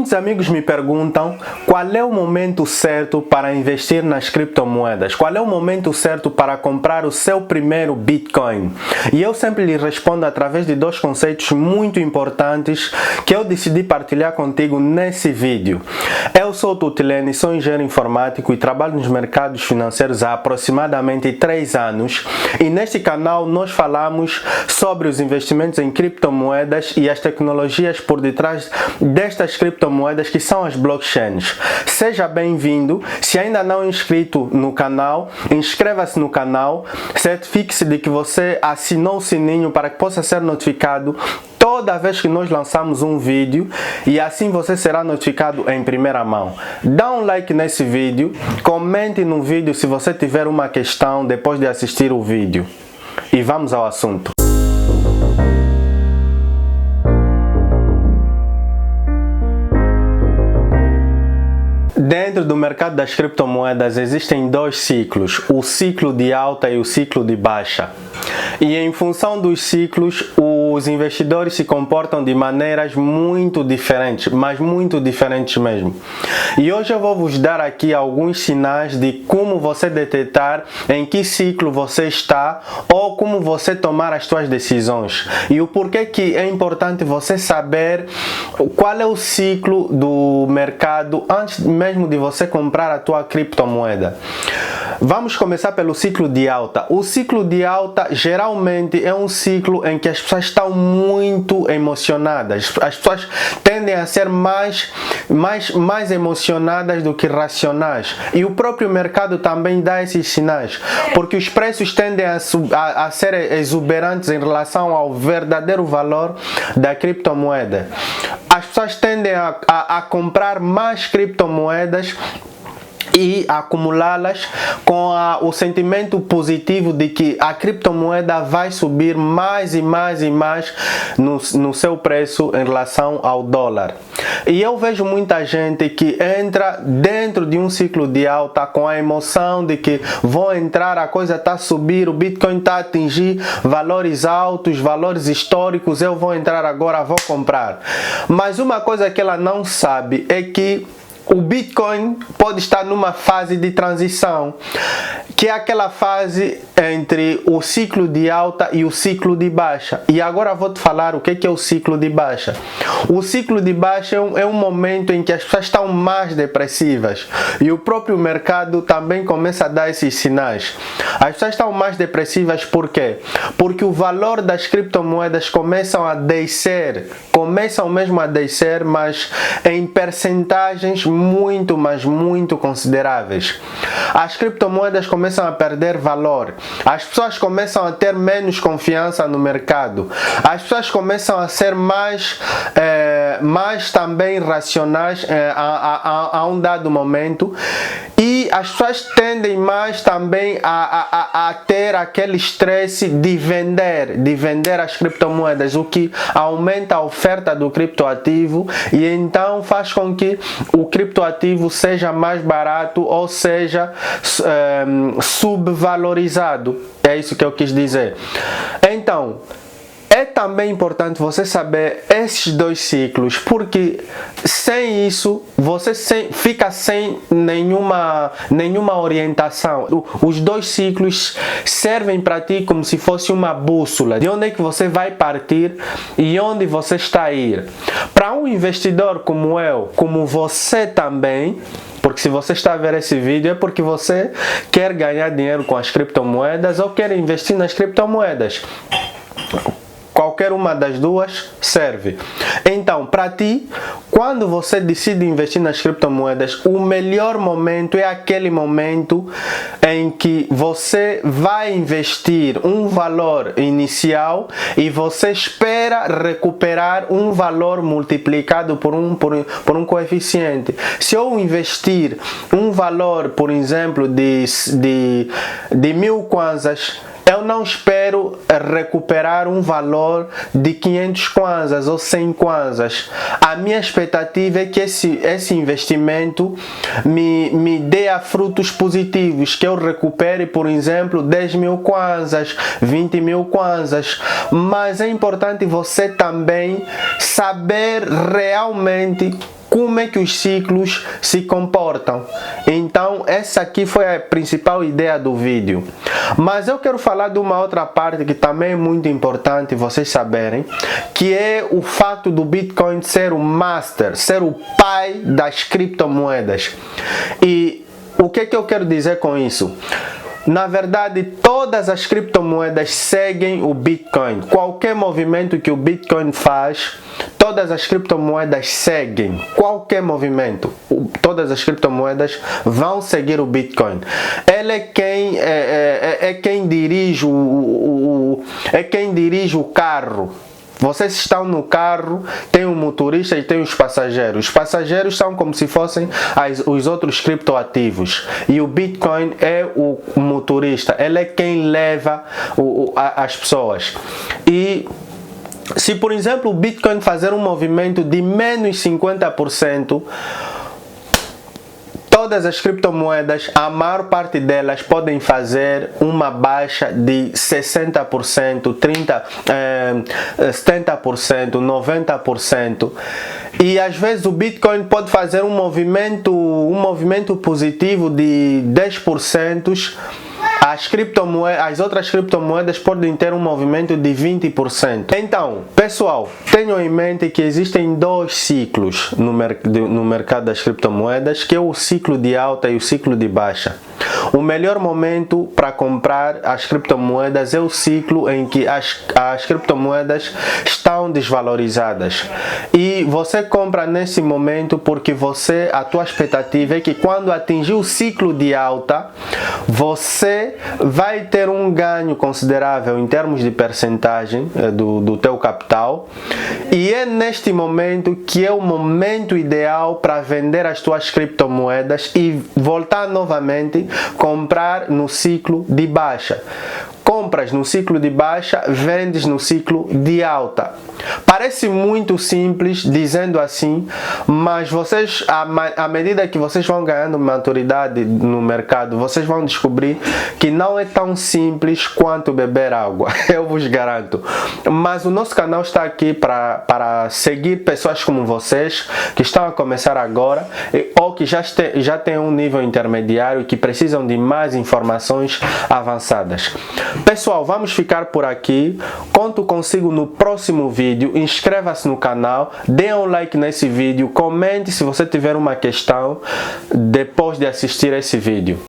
Muitos amigos me perguntam qual é o momento certo para investir nas criptomoedas, qual é o momento certo para comprar o seu primeiro Bitcoin. E eu sempre lhe respondo através de dois conceitos muito importantes que eu decidi partilhar contigo nesse vídeo. Eu sou o Tutilene, sou engenheiro informático e trabalho nos mercados financeiros há aproximadamente 3 anos. E neste canal nós falamos sobre os investimentos em criptomoedas e as tecnologias por detrás destas criptomoedas que são as blockchains. Seja bem-vindo. Se ainda não é inscrito no canal, inscreva-se no canal, certifique-se de que você assinou o sininho para que possa ser notificado toda vez que nós lançamos um vídeo e assim você será notificado em primeira mão. Dá um like nesse vídeo, comente no vídeo se você tiver uma questão depois de assistir o vídeo. E vamos ao assunto. Dentro do mercado das criptomoedas existem dois ciclos, o ciclo de alta e o ciclo de baixa. E em função dos ciclos, os investidores se comportam de maneiras muito diferentes, mas muito diferentes mesmo. E hoje eu vou vos dar aqui alguns sinais de como você detectar em que ciclo você está ou como você tomar as suas decisões. E o porquê que é importante você saber qual é o ciclo do mercado antes mesmo de você comprar a tua criptomoeda. Vamos começar pelo ciclo de alta. O ciclo de alta geralmente é um ciclo em que as pessoas estão muito emocionadas. As pessoas tendem a ser mais emocionadas do que racionais. E o próprio mercado também dá esses sinais, porque os preços tendem a ser exuberantes em relação ao verdadeiro valor da criptomoeda. As pessoas tendem a comprar mais criptomoedas e acumulá-las com o sentimento positivo de que a criptomoeda vai subir mais e mais e mais no seu preço em relação ao dólar. E eu vejo muita gente que entra dentro de um ciclo de alta com a emoção de que vou entrar, a coisa está a subir, o Bitcoin está a atingir valores altos, valores históricos, eu vou entrar agora, vou comprar. Mas uma coisa que ela não sabe é que o Bitcoin pode estar numa fase de transição, que é aquela fase entre o ciclo de alta e o ciclo de baixa. E agora vou te falar o que é o ciclo de baixa. O ciclo de baixa é um momento em que as pessoas estão mais depressivas e o próprio mercado também começa a dar esses sinais. As pessoas estão mais depressivas por quê? Porque o valor das criptomoedas começam mesmo a descer, mas em percentagens muito, mas muito consideráveis. As criptomoedas começam a perder valor. As pessoas começam a ter menos confiança no mercado. As pessoas começam a ser mais também racionais a um dado momento. E as pessoas tendem mais também a ter aquele estresse de vender as criptomoedas, o que aumenta a oferta do criptoativo e então faz com que o criptoativo seja mais barato ou seja subvalorizado. É isso que eu quis dizer. Então, é também importante você saber esses dois ciclos, porque sem isso você fica sem nenhuma orientação. Os dois ciclos servem para ti como se fosse uma bússola de onde é que você vai partir e onde você está a ir. Para um investidor como eu, como você também, porque se você está a ver esse vídeo é porque você quer ganhar dinheiro com as criptomoedas ou quer investir nas criptomoedas. Qualquer uma das duas serve. Então, para ti, quando você decide investir nas criptomoedas, o melhor momento é aquele momento em que você vai investir um valor inicial e você espera recuperar um valor multiplicado por um coeficiente. Se eu investir um valor, por exemplo, de 1000 kwanzas, eu não espero recuperar um valor de 500 kwanzas ou 100 kwanzas. A minha expectativa é que esse investimento me dê frutos positivos, que eu recupere, por exemplo, 10.000 kwanzas, 20.000 kwanzas. Mas é importante você também saber realmente como é que os ciclos se comportam. Então essa aqui foi a principal ideia do vídeo. Mas eu quero falar de uma outra parte que também é muito importante vocês saberem, que é o fato do Bitcoin ser o master, ser o pai das criptomoedas. E o que eu quero dizer com isso? Na verdade, todas as criptomoedas seguem o Bitcoin. Qualquer movimento que o Bitcoin faz, todas as criptomoedas seguem. Qualquer movimento, todas as criptomoedas vão seguir o Bitcoin. Ele é quem dirige o carro. Vocês estão no carro, tem o motorista e tem os passageiros. Os passageiros são como se fossem os outros criptoativos. E o Bitcoin é o motorista, ele é quem leva as pessoas. E se, por exemplo, o Bitcoin fazer um movimento de menos 50%, todas as criptomoedas, a maior parte delas podem fazer uma baixa de 60%, 70%, 90%. E às vezes o Bitcoin pode fazer um movimento positivo de 10%. As outras criptomoedas podem ter um movimento de 20%. Então, pessoal, tenham em mente que existem dois ciclos no mercado das criptomoedas, que é o ciclo de alta e o ciclo de baixa. O melhor momento para comprar as criptomoedas é o ciclo em que as criptomoedas estão desvalorizadas. E você compra nesse momento porque a tua expectativa é que quando atingir o ciclo de alta, você vai ter um ganho considerável em termos de percentagem do teu capital. E é neste momento que é o momento ideal para vender as tuas criptomoedas e voltar novamente comprar no ciclo de baixa. Compras no ciclo de baixa, vendes no ciclo de alta. Parece muito simples dizendo assim, mas vocês, à medida que vocês vão ganhando maturidade no mercado, vocês vão descobrir que não é tão simples quanto beber água, eu vos garanto. Mas o nosso canal está aqui para seguir pessoas como vocês, que estão a começar agora, ou que já têm um nível intermediário e que precisam de mais informações avançadas. Pessoal, vamos ficar por aqui. Conto consigo no próximo vídeo. Inscreva-se no canal, dê um like nesse vídeo, comente se você tiver uma questão depois de assistir esse vídeo.